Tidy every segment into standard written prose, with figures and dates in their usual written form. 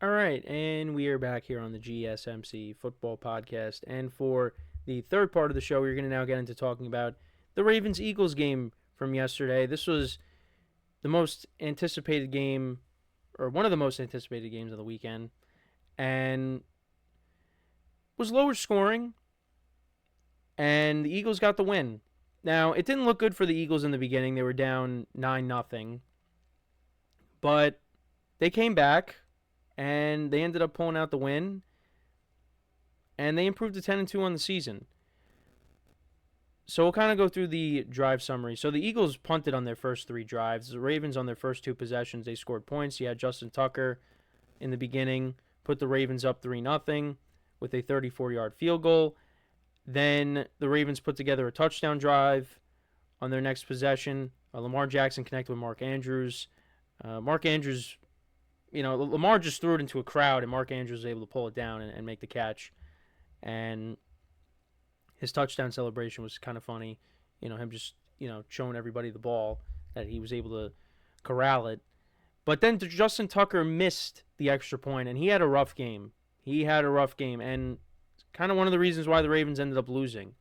All right, and we are back here on the GSMC football podcast. And for the third part of the show, we're going to now get into talking about the Ravens Eagles game from yesterday. This was the most anticipated game, or one of the most anticipated games of the weekend, and was lower scoring, and the Eagles got the win. Now, it didn't look good for the Eagles in the beginning. They were down 9-0, but they came back and they ended up pulling out the win, and they improved to 10-2 on the season. So we'll kind of go through the drive summary. So the Eagles punted on their first three drives. The Ravens on their first two possessions, they scored points. You had Justin Tucker in the beginning, put the Ravens up 3-0 with a 34-yard field goal. Then the Ravens put together a touchdown drive on their next possession. Lamar Jackson connected with Mark Andrews. Mark Andrews, Lamar just threw it into a crowd, and Mark Andrews was able to pull it down and make the catch. And his touchdown celebration was kind of funny. Him just, showing everybody the ball, that he was able to corral it. But then Justin Tucker missed the extra point, and he had a rough game. And kind of one of the reasons why the Ravens ended up losing.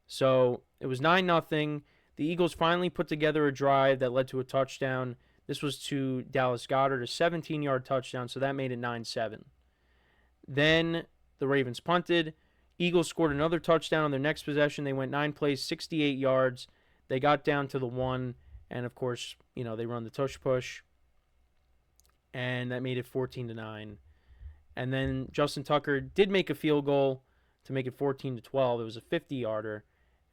So it was 9-0. The Eagles finally put together a drive that led to a touchdown. This was to Dallas Goedert, a 17-yard touchdown, so that made it 9-7. Then the Ravens punted. Eagles scored another touchdown on their next possession. They went 9 plays, 68 yards. They got down to the 1, and of course, they run the tush push, and that made it 14-9. And then Justin Tucker did make a field goal to make it 14-12. It was a 50-yarder,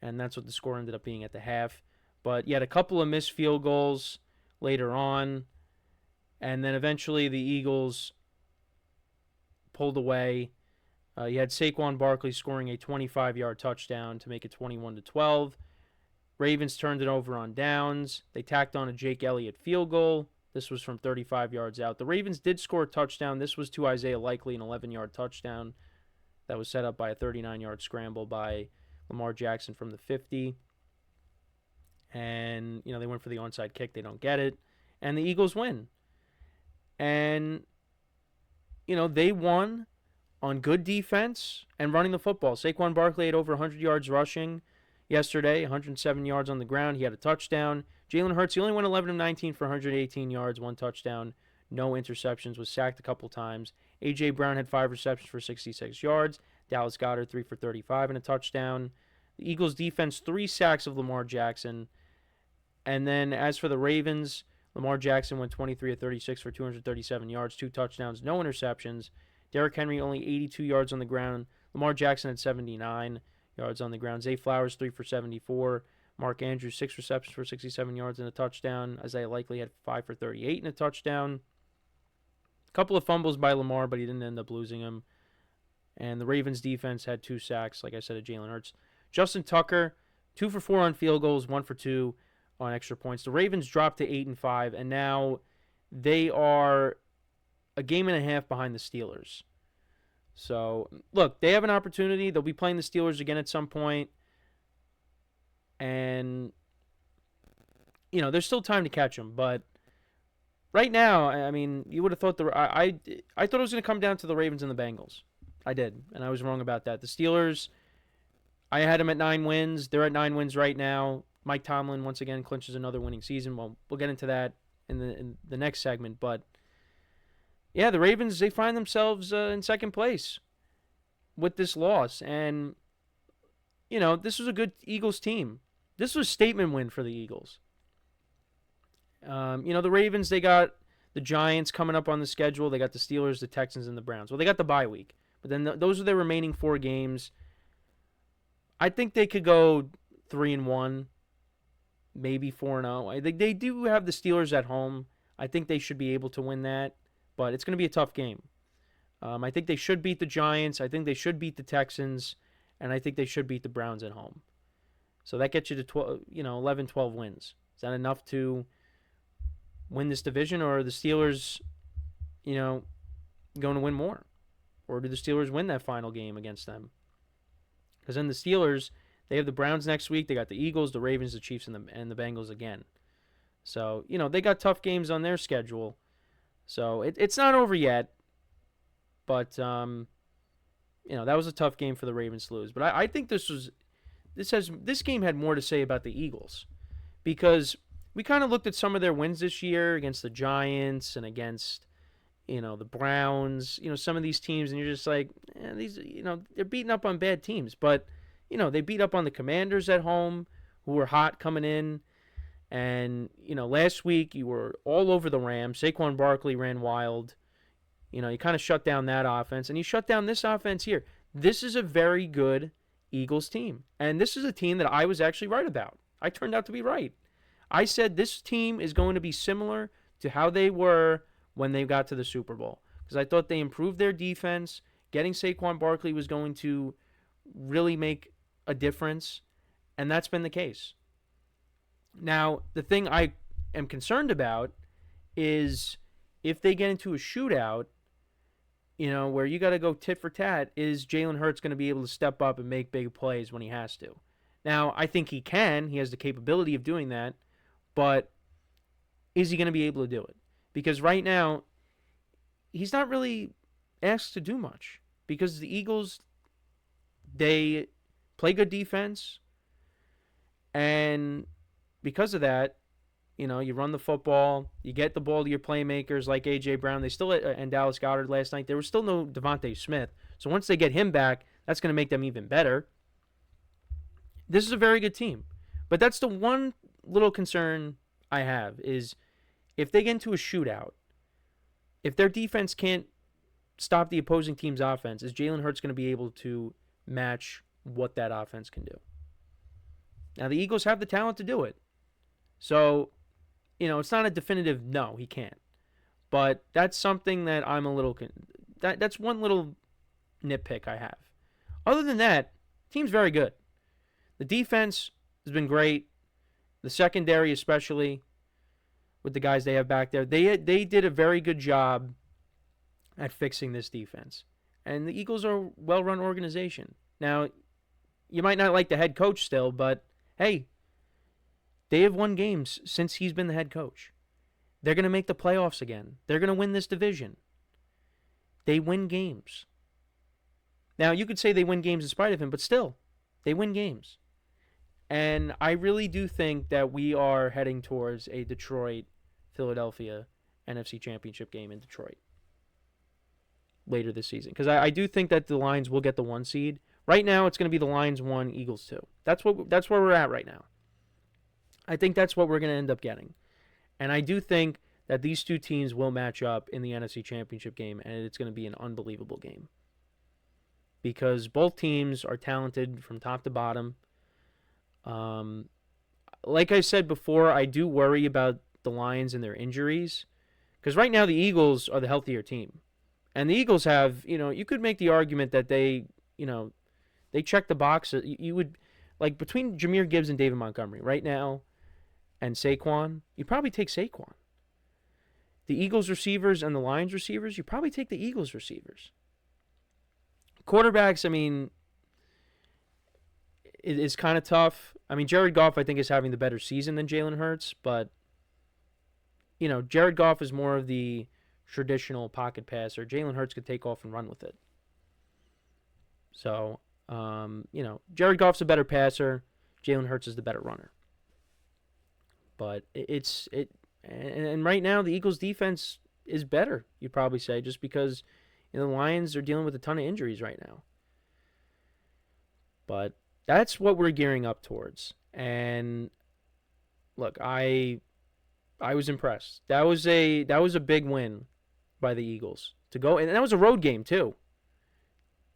and that's what the score ended up being at the half. But you had a couple of missed field goals later on, and then eventually the Eagles pulled away. You had Saquon Barkley scoring a 25-yard touchdown to make it 21-12. Ravens turned it over on downs. They tacked on a Jake Elliott field goal. This was from 35 yards out. The Ravens did score a touchdown. This was to Isaiah Likely, an 11-yard touchdown that was set up by a 39-yard scramble by Lamar Jackson from the 50. And, they went for the onside kick. They don't get it. And the Eagles win. And, they won on good defense and running the football. Saquon Barkley had over 100 yards rushing yesterday, 107 yards on the ground. He had a touchdown. Jalen Hurts, he only went 11 of 19 for 118 yards, 1 touchdown, no interceptions, was sacked a couple times. A.J. Brown had 5 receptions for 66 yards. Dallas Goedert, 3 for 35 and a touchdown. The Eagles' defense, 3 sacks of Lamar Jackson. And then as for the Ravens, Lamar Jackson went 23 of 36 for 237 yards, 2 touchdowns, no interceptions. Derrick Henry only 82 yards on the ground. Lamar Jackson had 79 yards on the ground. Zay Flowers, 3 for 74. Mark Andrews, 6 receptions for 67 yards and a touchdown. Isaiah Likely had 5 for 38 and a touchdown. A couple of fumbles by Lamar, but he didn't end up losing them. And the Ravens defense had 2 sacks, like I said, of Jalen Hurts. Justin Tucker, 2 for 4 on field goals, 1 for 2 on extra points. The Ravens dropped to 8-5, and now they are a game and a half behind the Steelers. So, look, they have an opportunity. They'll be playing the Steelers again at some point. And, there's still time to catch them. But right now, I mean, you would have thought I thought it was going to come down to the Ravens and the Bengals. I did, and I was wrong about that. The Steelers, I had them at 9 wins. They're at 9 wins right now. Mike Tomlin, once again, clinches another winning season. Well, we'll get into that in the next segment. But, yeah, the Ravens, they find themselves in second place with this loss. And, this was a good Eagles team. This was a statement win for the Eagles. The Ravens, they got the Giants coming up on the schedule. They got the Steelers, the Texans, and the Browns. Well, they got the bye week. But then those are their remaining 4 games. I think they could go 3-1, maybe 4-0. I think they do have the Steelers at home. I think they should be able to win that. But it's going to be a tough game. I think they should beat the Giants. I think they should beat the Texans. And I think they should beat the Browns at home. So that gets you to 11, 12 wins. Is that enough to win this division, or are the Steelers, going to win more? Or do the Steelers win that final game against them? Because then the Steelers, they have the Browns next week. They got the Eagles, the Ravens, the Chiefs, and the Bengals again. So, they got tough games on their schedule. So it's not over yet. But that was a tough game for the Ravens to lose. But I think this game had more to say about the Eagles, because we kind of looked at some of their wins this year against the Giants and against the Browns, some of these teams, and you're just like, these, they're beating up on bad teams. But, they beat up on the Commanders at home, who were hot coming in. And, last week you were all over the Rams. Saquon Barkley ran wild. You kind of shut down that offense, and you shut down this offense here. This is a very good Eagles team. And this is a team that I was actually right about. I turned out to be right. I said this team is going to be similar to how they were when they got to the Super Bowl, because I thought they improved their defense. Getting Saquon Barkley was going to really make a difference, and that's been the case. Now, the thing I am concerned about is if they get into a shootout, where you got to go tit for tat, is Jalen Hurts going to be able to step up and make big plays when he has to? Now, I think he can. He has the capability of doing that, but is he going to be able to do it? Because right now, he's not really asked to do much, because the Eagles, they play good defense, and because of that, you run the football, you get the ball to your playmakers like A.J. Brown. They still, and Dallas Goedert last night, there was still no Devontae Smith. So once they get him back, that's going to make them even better. This is a very good team. But that's the one little concern I have, is if they get into a shootout, if their defense can't stop the opposing team's offense, is Jalen Hurts going to be able to match what that offense can do? Now, the Eagles have the talent to do it. So, it's not a definitive no, he can't. But that's something that I'm a little... That's one little nitpick I have. Other than that, team's very good. The defense has been great. The secondary especially, with the guys they have back there. They did a very good job at fixing this defense. And the Eagles are a well-run organization. Now, you might not like the head coach still, but hey, they have won games since he's been the head coach. They're going to make the playoffs again. They're going to win this division. They win games. Now, you could say they win games in spite of him, but still, they win games. And I really do think that we are heading towards a Detroit-Philadelphia NFC Championship game in Detroit later this season. Because I do think that the Lions will get the 1 seed. Right now, it's going to be the Lions 1, Eagles 2. That's where we're at right now. I think that's what we're going to end up getting. And I do think that these two teams will match up in the NFC Championship game, and it's going to be an unbelievable game. Because both teams are talented from top to bottom. Like I said before, I do worry about the Lions and their injuries. Because right now the Eagles are the healthier team. And the Eagles have, you could make the argument that they check the box. You would, like, between Jahmyr Gibbs and David Montgomery right now and Saquon, you probably take Saquon. The Eagles receivers and the Lions receivers, you probably take the Eagles receivers. Quarterbacks, it is kind of tough. Jared Goff, I think, is having the better season than Jalen Hurts, but, Jared Goff is more of the traditional pocket passer. Jalen Hurts could take off and run with it. So, Jared Goff's a better passer. Jalen Hurts is the better runner. But and right now the Eagles' defense is better, you'd probably say, just because the Lions are dealing with a ton of injuries right now. But that's what we're gearing up towards. And look, I was impressed. That was a big win by the Eagles to go, and that was a road game too.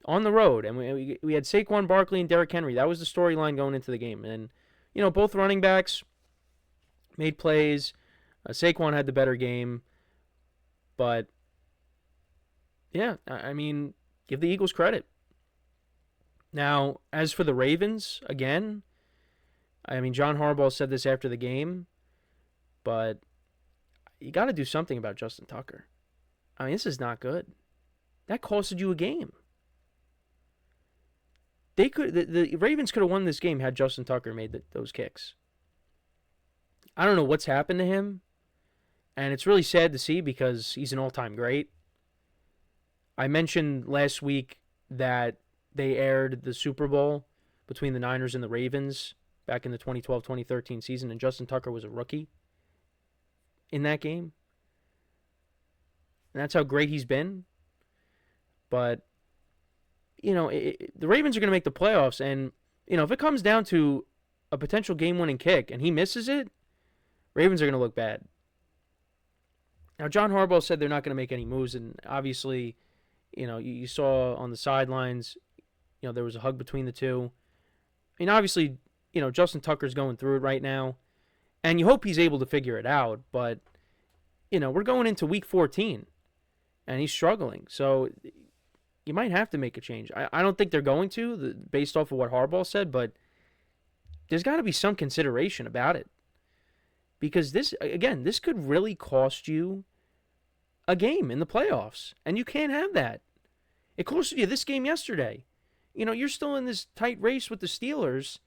On the road, and we had Saquon Barkley and Derrick Henry. That was the storyline going into the game. And both running backs made plays. Saquon had the better game, but yeah, give the Eagles credit. Now, as for the Ravens, again, John Harbaugh said this after the game, but you got to do something about Justin Tucker. This is not good. That costed you a game. The Ravens could have won this game had Justin Tucker made those kicks. I don't know what's happened to him, and it's really sad to see because he's an all-time great. I mentioned last week that they aired the Super Bowl between the Niners and the Ravens back in the 2012-2013 season, and Justin Tucker was a rookie in that game. And that's how great he's been. But, the Ravens are going to make the playoffs, and, if it comes down to a potential game-winning kick and he misses it, Ravens are going to look bad. Now, John Harbaugh said they're not going to make any moves, and obviously, you saw on the sidelines, there was a hug between the two. I mean, obviously, Justin Tucker's going through it right now, and you hope he's able to figure it out, but, we're going into week 14, and he's struggling, so you might have to make a change. I don't think they're going to, based off of what Harbaugh said, but there's got to be some consideration about it. Because this could really cost you a game in the playoffs, and you can't have that. It costed you this game yesterday. You're still in this tight race with the Steelers,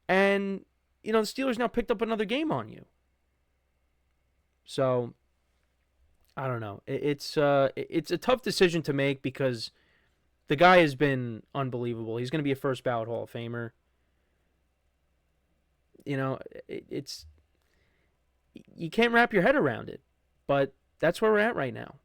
and, the Steelers now picked up another game on you. So, I don't know. It's a tough decision to make because the guy has been unbelievable. He's going to be a first ballot Hall of Famer. It's you can't wrap your head around it, but that's where we're at right now.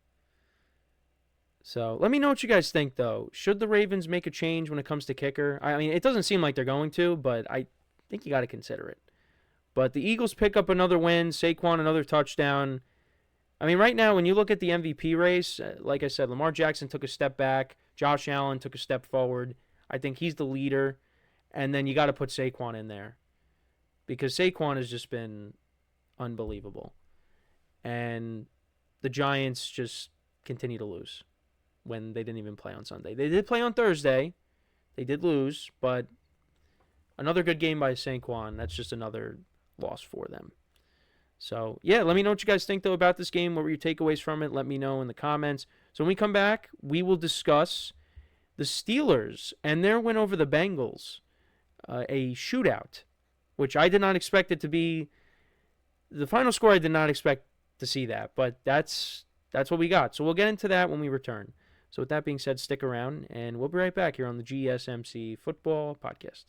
So let me know what you guys think, though. Should the Ravens make a change when it comes to kicker? I mean, it doesn't seem like they're going to, but I think you got to consider it. But the Eagles pick up another win. Saquon, another touchdown. I mean, right now, when you look at the MVP race, like I said, Lamar Jackson took a step back. Josh Allen took a step forward. I think he's the leader. And then you got to put Saquon in there because Saquon has just been unbelievable. And the Giants just continue to lose when they didn't even play on Sunday. They did play on Thursday. They did lose, but another good game by Saquon. That's just another loss for them. So, yeah, let me know what you guys think, though, about this game. What were your takeaways from it? Let me know in the comments. So when we come back, we will discuss the Steelers and their win over the Bengals, a shootout, which I did not expect it to be. The final score, I did not expect to see that, but that's what we got. So we'll get into that when we return. So with that being said, stick around, and we'll be right back here on the GSMC Football Podcast.